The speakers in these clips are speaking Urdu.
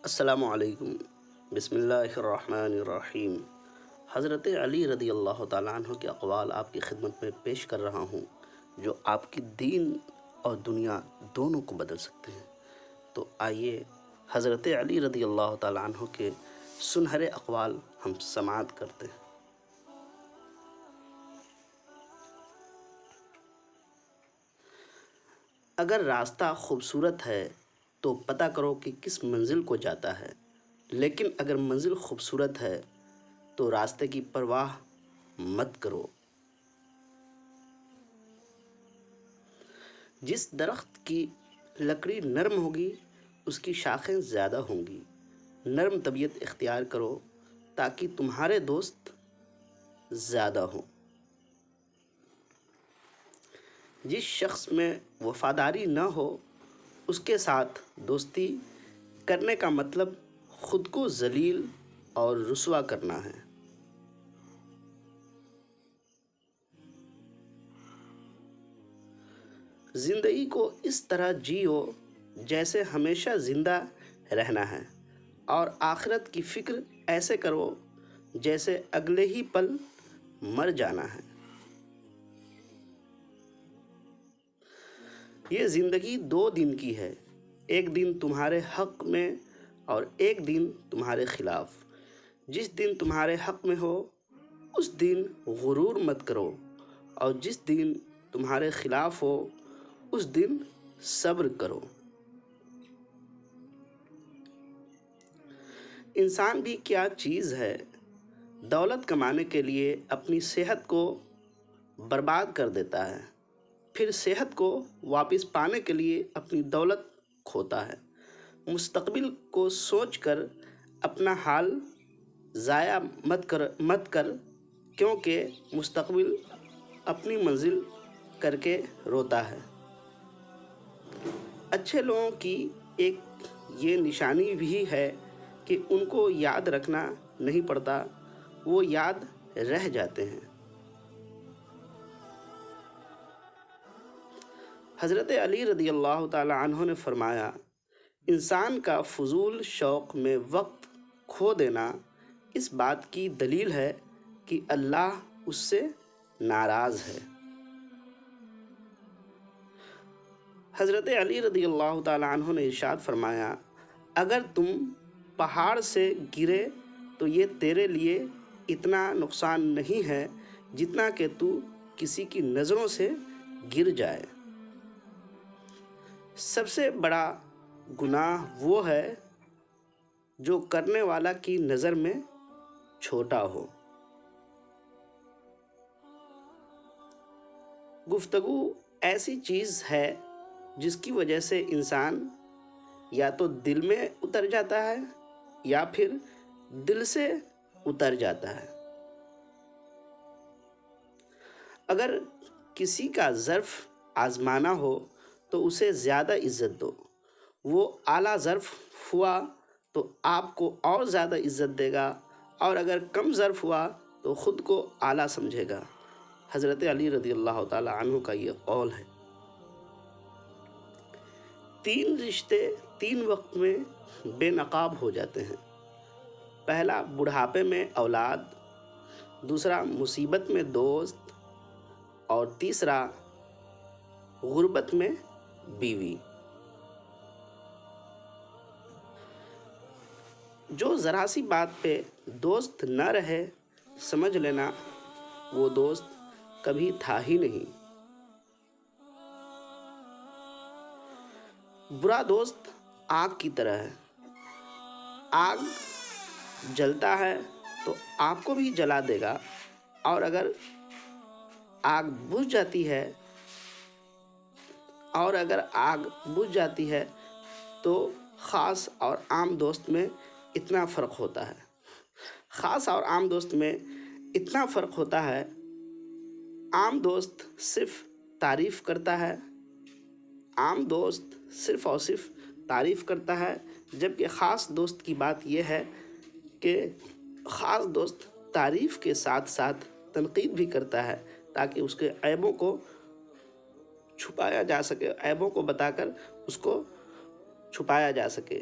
السلام علیکم۔ بسم اللہ الرحمن الرحیم۔ حضرت علی رضی اللہ تعالیٰ عنہ کے اقوال آپ کی خدمت میں پیش کر رہا ہوں، جو آپ کی دین اور دنیا دونوں کو بدل سکتے ہیں۔ تو آئیے حضرت علی رضی اللہ تعالیٰ عنہ کے سنہرے اقوال ہم سماعت کرتے ہیں۔ اگر راستہ خوبصورت ہے تو پتہ کرو کہ کس منزل کو جاتا ہے، لیکن اگر منزل خوبصورت ہے تو راستے کی پرواہ مت کرو۔ جس درخت کی لکڑی نرم ہوگی اس کی شاخیں زیادہ ہوں گی۔ نرم طبیعت اختیار کرو تاکہ تمہارے دوست زیادہ ہوں۔ جس شخص میں وفاداری نہ ہو اس کے ساتھ دوستی کرنے کا مطلب خود کو ذلیل اور رسوا کرنا ہے۔ زندگی کو اس طرح جیو جیسے ہمیشہ زندہ رہنا ہے، اور آخرت کی فکر ایسے کرو جیسے اگلے ہی پل مر جانا ہے۔ یہ زندگی 2 دن کی ہے، ایک دن تمہارے حق میں اور ایک دن تمہارے خلاف۔ جس دن تمہارے حق میں ہو اس دن غرور مت کرو، اور جس دن تمہارے خلاف ہو اس دن صبر کرو۔ انسان بھی کیا چیز ہے، دولت کمانے کے لیے اپنی صحت کو برباد کر دیتا ہے، پھر صحت کو واپس پانے کے لیے اپنی دولت کھوتا ہے۔ مستقبل کو سوچ کر اپنا حال ضائع مت کر کیونکہ مستقبل اپنی منزل کر کے روتا ہے۔ اچھے لوگوں کی ایک یہ نشانی بھی ہے کہ ان کو یاد رکھنا نہیں پڑتا، وہ یاد رہ جاتے ہیں۔ حضرت علی رضی اللہ تعالیٰ عنہ نے فرمایا، انسان کا فضول شوق میں وقت کھو دینا اس بات کی دلیل ہے کہ اللہ اس سے ناراض ہے۔ حضرت علی رضی اللہ تعالیٰ عنہ نے ارشاد فرمایا، اگر تم پہاڑ سے گرے تو یہ تیرے لیے اتنا نقصان نہیں ہے جتنا کہ تو کسی کی نظروں سے گر جائے۔ سب سے بڑا گناہ وہ ہے جو کرنے والا کی نظر میں چھوٹا ہو۔ گفتگو ایسی چیز ہے جس کی وجہ سے انسان یا تو دل میں اتر جاتا ہے یا پھر دل سے اتر جاتا ہے۔ اگر کسی کا ظرف آزمانا ہو تو اسے زیادہ عزت دو، وہ اعلیٰ ظرف ہوا تو آپ کو اور زیادہ عزت دے گا، اور اگر کم ظرف ہوا تو خود کو اعلیٰ سمجھے گا۔ حضرت علی رضی اللہ تعالیٰ عنہ کا یہ قول ہے۔ 3 رشتے 3 وقت میں بے نقاب ہو جاتے ہیں۔ پہلا بڑھاپے میں اولاد، دوسرا مصیبت میں دوست، اور تیسرا غربت میں بیوی۔ جو ذرا سی بات پہ دوست نہ رہے سمجھ لینا وہ دوست کبھی تھا ہی نہیں۔ برا دوست آگ کی طرح ہے، آگ جلتا ہے تو آپ کو بھی جلا دے گا، اور اگر آگ بجھ جاتی ہے تو خاص اور عام دوست میں اتنا فرق ہوتا ہے۔ خاص اور عام دوست میں اتنا فرق ہوتا ہے، عام دوست صرف تعریف کرتا ہے، عام دوست صرف اور صرف تعریف کرتا ہے، جبکہ خاص دوست کی بات یہ ہے کہ خاص دوست تعریف کے ساتھ ساتھ تنقید بھی کرتا ہے تاکہ اس کے عیبوں کو چھپایا جا سکے، عیبوں کو بتا کر اس کو چھپایا جا سکے۔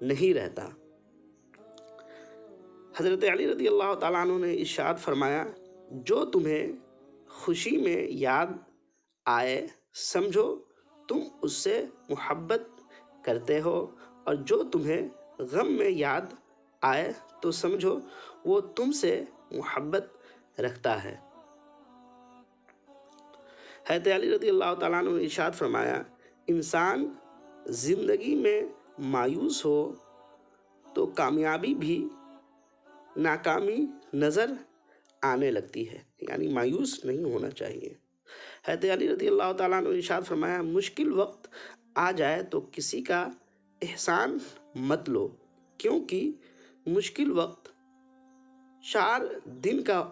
نہیں رہتا۔ حضرت علی رضی اللہ تعالیٰ عنہ نے ارشاد فرمایا، جو تمہیں خوشی میں یاد آئے سمجھو تم اس سے محبت کرتے ہو، اور جو تمہیں غم میں یاد آئے تو سمجھو وہ تم سے محبت رکھتا ہے۔ حضرت علی رضی اللہ تعالیٰ عنہ نے ارشاد فرمایا، انسان زندگی میں مایوس ہو تو کامیابی بھی ناکامی نظر آنے لگتی ہے، یعنی مایوس نہیں ہونا چاہیے۔ حضرت علی رضی اللہ تعالیٰ عنہ نے ارشاد فرمایا، مشکل وقت آ جائے تو کسی کا احسان مت لو، کیونکہ مشکل وقت 4 دن کا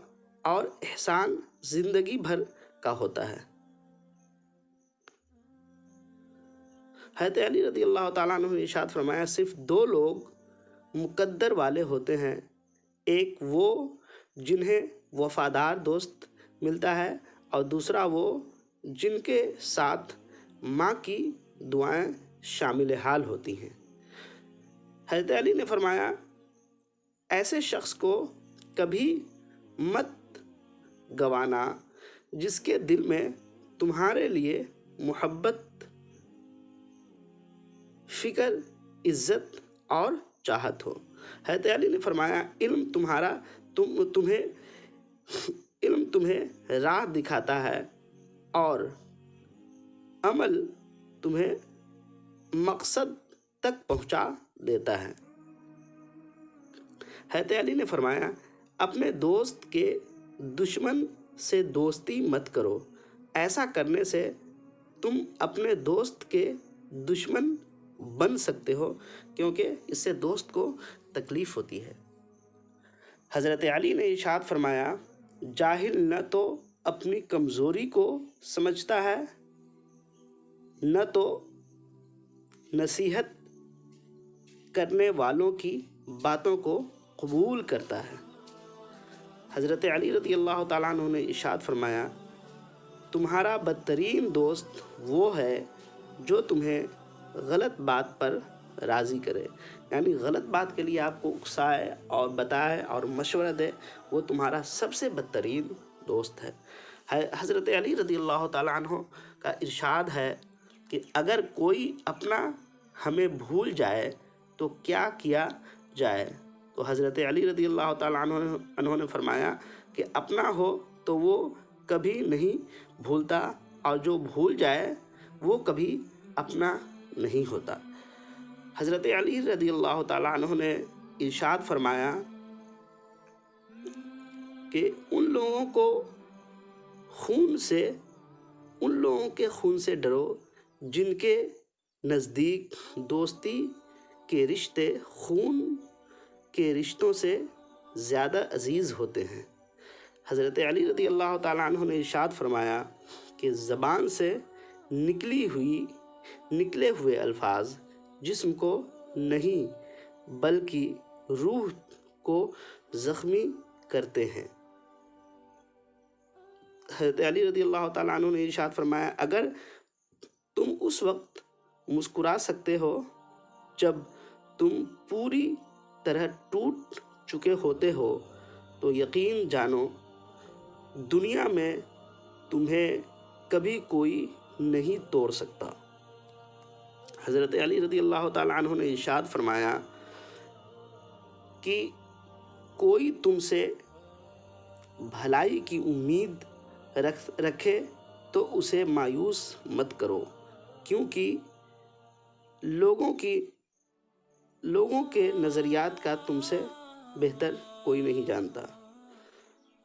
اور احسان زندگی بھر کا ہوتا ہے۔ حضرت علی رضی اللہ تعالیٰ عنہ نے ارشاد فرمایا، صرف 2 لوگ مقدر والے ہوتے ہیں، ایک وہ جنہیں وفادار دوست ملتا ہے، اور دوسرا وہ جن کے ساتھ ماں کی دعائیں شامل حال ہوتی ہیں۔ حضرت علی نے فرمایا، ایسے شخص کو کبھی مت گوانا جس کے دل میں تمہارے لیے محبت، فکر، عزت اور چاہت ہو۔ حضرت علی نے فرمایا، علم تمہیں راہ دکھاتا ہے اور عمل تمہیں مقصد تک پہنچا دیتا ہے۔ حضرت علی نے فرمایا، اپنے دوست کے دشمن سے دوستی مت کرو، ایسا کرنے سے تم اپنے دوست کے دشمن بن سکتے ہو، کیونکہ اس سے دوست کو تکلیف ہوتی ہے۔ حضرت علی نے ارشاد فرمایا، جاہل نہ تو اپنی کمزوری کو سمجھتا ہے، نہ تو نصیحت کرنے والوں کی باتوں کو قبول کرتا ہے۔ حضرت علی رضی اللہ تعالیٰ عنہ نے ارشاد فرمایا، تمہارا بدترین دوست وہ ہے جو تمہیں غلط بات پر راضی کرے، یعنی غلط بات کے لیے آپ کو اکسائے اور بتائے اور مشورہ دے، وہ تمہارا سب سے بدترین دوست ہے۔ حضرت علی رضی اللہ تعالیٰ عنہ کا ارشاد ہے کہ اگر کوئی اپنا ہمیں بھول جائے تو کیا کیا جائے؟ تو حضرت علی رضی اللہ تعالیٰ عنہ نے فرمایا کہ اپنا ہو تو وہ کبھی نہیں بھولتا، اور جو بھول جائے وہ کبھی اپنا نہیں ہوتا۔ حضرت علی رضی اللہ تعالیٰ عنہ نے ارشاد فرمایا کہ ان لوگوں کے خون سے ڈرو جن کے نزدیک دوستی کے رشتے خون کے رشتوں سے زیادہ عزیز ہوتے ہیں۔ حضرت علی رضی اللہ تعالیٰ عنہ نے ارشاد فرمایا کہ زبان سے نکلے ہوئے الفاظ جسم کو نہیں بلکہ روح کو زخمی کرتے ہیں۔ حضرت علی رضی اللہ تعالیٰ عنہ نے ارشاد فرمایا، اگر تم اس وقت مسکرا سکتے ہو جب تم پوری طرح ٹوٹ چکے ہوتے ہو تو یقین جانو دنیا میں تمہیں کبھی کوئی نہیں توڑ سکتا۔ حضرت علی رضی اللہ تعالیٰ عنہ نے ارشاد فرمایا کہ کوئی تم سے بھلائی کی امید رکھے تو اسے مایوس مت کرو، کیونکہ لوگوں کے نظریات کا تم سے بہتر کوئی نہیں جانتا۔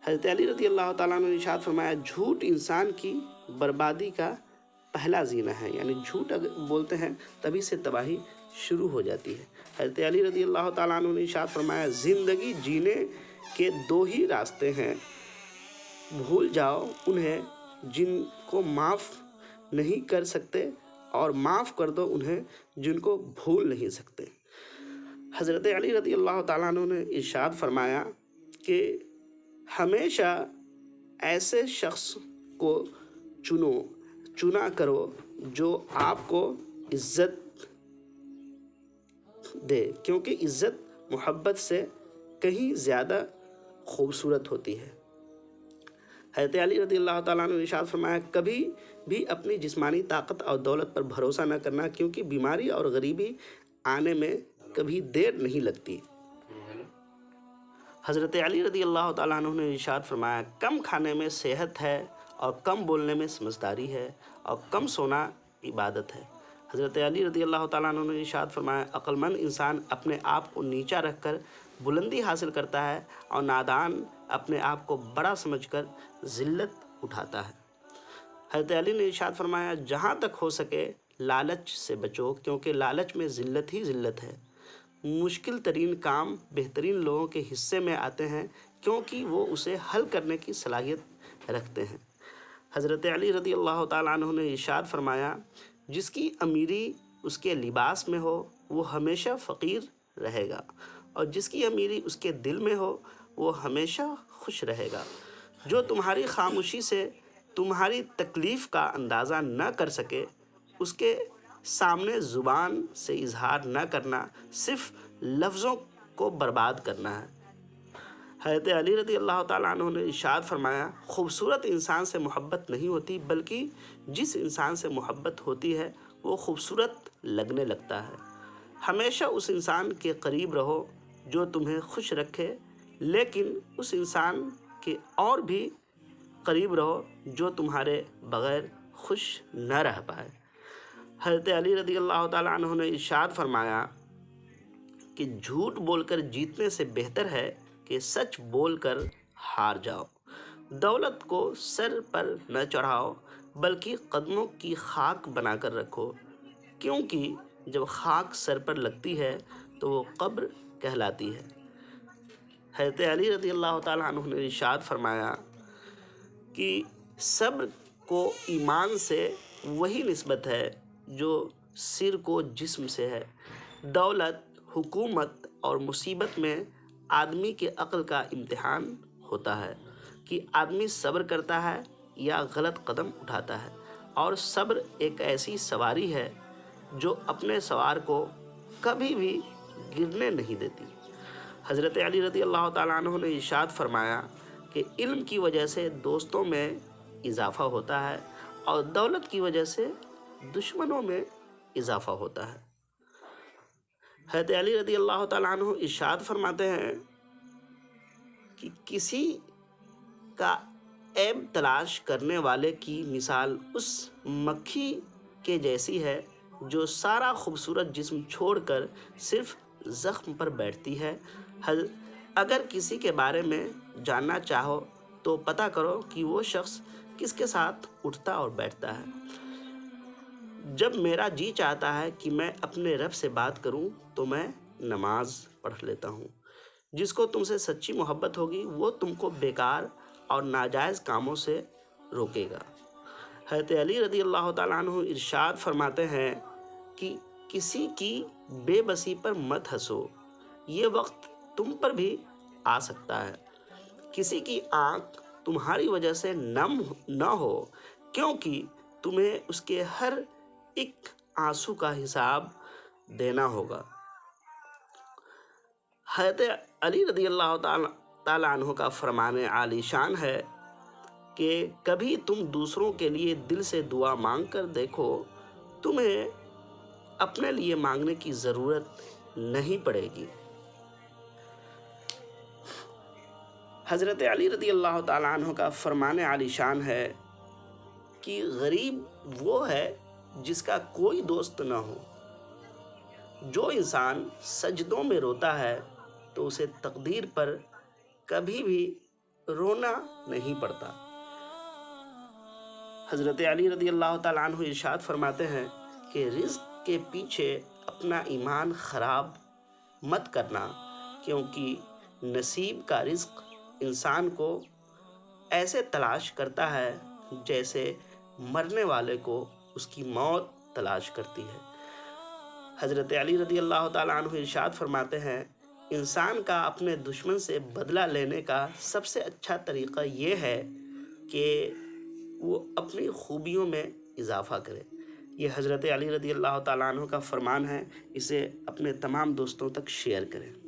حضرت علی رضی اللہ تعالیٰ عنہ نے ارشاد فرمایا، جھوٹ انسان کی بربادی کا پہلا زینہ ہے، یعنی جھوٹ اگر بولتے ہیں تبھی سے تباہی شروع ہو جاتی ہے۔ حضرت علی رضی اللہ تعالیٰ عنہ نے ارشاد فرمایا، زندگی جینے کے 2 ہی راستے ہیں، بھول جاؤ انہیں جن کو معاف نہیں کر سکتے، اور معاف کر دو انہیں جن کو بھول نہیں سکتے۔ حضرت علی رضی اللہ تعالیٰ عنہ نے ارشاد فرمایا کہ ہمیشہ ایسے شخص کو چنا کرو جو آپ کو عزت دے، کیونکہ عزت محبت سے کہیں زیادہ خوبصورت ہوتی ہے۔ حضرت علی رضی اللہ تعالیٰ عنہ نے ارشاد فرمایا، کبھی بھی اپنی جسمانی طاقت اور دولت پر بھروسہ نہ کرنا، کیونکہ بیماری اور غریبی آنے میں کبھی دیر نہیں لگتی۔ حضرت علی رضی اللہ تعالیٰ عنہ نے ارشاد فرمایا، کم کھانے میں صحت ہے اور کم بولنے میں سمجھداری ہے اور کم سونا عبادت ہے۔ حضرت علی رضی اللہ تعالیٰ عنہ نے ارشاد فرمایا، عقل مند انسان اپنے آپ کو نیچا رکھ کر بلندی حاصل کرتا ہے اور نادان اپنے آپ کو بڑا سمجھ کر ذلت اٹھاتا ہے۔ حضرت علی نے ارشاد فرمایا، جہاں تک ہو سکے لالچ سے بچو، کیونکہ لالچ میں ذلت ہی ذلت ہے۔ مشکل ترین کام بہترین لوگوں کے حصے میں آتے ہیں، کیونکہ وہ اسے حل کرنے کی صلاحیت رکھتے ہیں۔ حضرت علی رضی اللہ تعالیٰ عنہ نے ارشاد فرمایا، جس کی امیری اس کے لباس میں ہو وہ ہمیشہ فقیر رہے گا، اور جس کی امیری اس کے دل میں ہو وہ ہمیشہ خوش رہے گا۔ جو تمہاری خاموشی سے تمہاری تکلیف کا اندازہ نہ کر سکے، اس کے سامنے زبان سے اظہار نہ کرنا صرف لفظوں کو برباد کرنا ہے۔ حضرت علی رضی اللہ تعالیٰ عنہ نے ارشاد فرمایا، خوبصورت انسان سے محبت نہیں ہوتی، بلکہ جس انسان سے محبت ہوتی ہے وہ خوبصورت لگنے لگتا ہے۔ ہمیشہ اس انسان کے قریب رہو جو تمہیں خوش رکھے، لیکن اس انسان کے اور بھی قریب رہو جو تمہارے بغیر خوش نہ رہ پائے۔ حضرت علی رضی اللہ تعالیٰ عنہ نے ارشاد فرمایا کہ جھوٹ بول کر جیتنے سے بہتر ہے کہ سچ بول کر ہار جاؤ۔ دولت کو سر پر نہ چڑھاؤ، بلکہ قدموں کی خاک بنا کر رکھو، کیونکہ جب خاک سر پر لگتی ہے تو وہ قبر کہلاتی ہے۔ حضرت علی رضی اللہ تعالیٰ عنہ نے ارشاد فرمایا کہ صبر کو ایمان سے وہی نسبت ہے جو سر کو جسم سے ہے۔ دولت، حکومت اور مصیبت میں آدمی کے عقل کا امتحان ہوتا ہے کہ آدمی صبر کرتا ہے یا غلط قدم اٹھاتا ہے، اور صبر ایک ایسی سواری ہے جو اپنے سوار کو کبھی بھی گرنے نہیں دیتی۔ حضرت علی رضی اللہ تعالیٰ عنہ نے ارشاد فرمایا کہ علم کی وجہ سے دوستوں میں اضافہ ہوتا ہے اور دولت کی وجہ سے دشمنوں میں اضافہ ہوتا ہے۔ حضرت علی رضی اللہ تعالیٰ عنہ ارشاد فرماتے ہیں کہ کسی کا عیب تلاش کرنے والے کی مثال اس مکھی کے جیسی ہے جو سارا خوبصورت جسم چھوڑ کر صرف زخم پر بیٹھتی ہے۔ اگر کسی کے بارے میں جاننا چاہو تو پتہ کرو کہ وہ شخص کس کے ساتھ اٹھتا اور بیٹھتا ہے۔ جب میرا جی چاہتا ہے کہ میں اپنے رب سے بات کروں تو میں نماز پڑھ لیتا ہوں۔ جس کو تم سے سچی محبت ہوگی وہ تم کو بیکار اور ناجائز کاموں سے روکے گا۔ حضرت علی رضی اللہ تعالیٰ عنہ ارشاد فرماتے ہیں کہ کسی کی بے بسی پر مت ہنسو، یہ وقت تم پر بھی آ سکتا ہے۔ کسی کی آنکھ تمہاری وجہ سے نم نہ ہو، کیونکہ تمہیں اس کے ہر ایک آنسو کا حساب دینا ہوگا۔ حضرت علی رضی اللہ تعالیٰ عنہ کا فرمان عالی شان ہے کہ کبھی تم دوسروں کے لیے دل سے دعا مانگ کر دیکھو، تمہیں اپنے لیے مانگنے کی ضرورت نہیں پڑے گی۔ حضرت علی رضی اللہ تعالیٰ عنہ کا فرمان عالی شان ہے کہ غریب وہ ہے جس کا کوئی دوست نہ ہو۔ جو انسان سجدوں میں روتا ہے تو اسے تقدیر پر کبھی بھی رونا نہیں پڑتا۔ حضرت علی رضی اللہ تعالیٰ عنہ ارشاد فرماتے ہیں کہ رزق کے پیچھے اپنا ایمان خراب مت کرنا، کیونکہ نصیب کا رزق انسان کو ایسے تلاش کرتا ہے جیسے مرنے والے کو اس کی موت تلاش کرتی ہے۔ حضرت علی رضی اللہ تعالیٰ عنہ ارشاد فرماتے ہیں، انسان کا اپنے دشمن سے بدلہ لینے کا سب سے اچھا طریقہ یہ ہے کہ وہ اپنی خوبیوں میں اضافہ کرے، یہ حضرت علی رضی اللہ تعالیٰ عنہ کا فرمان ہے، اسے اپنے تمام دوستوں تک شیئر کریں۔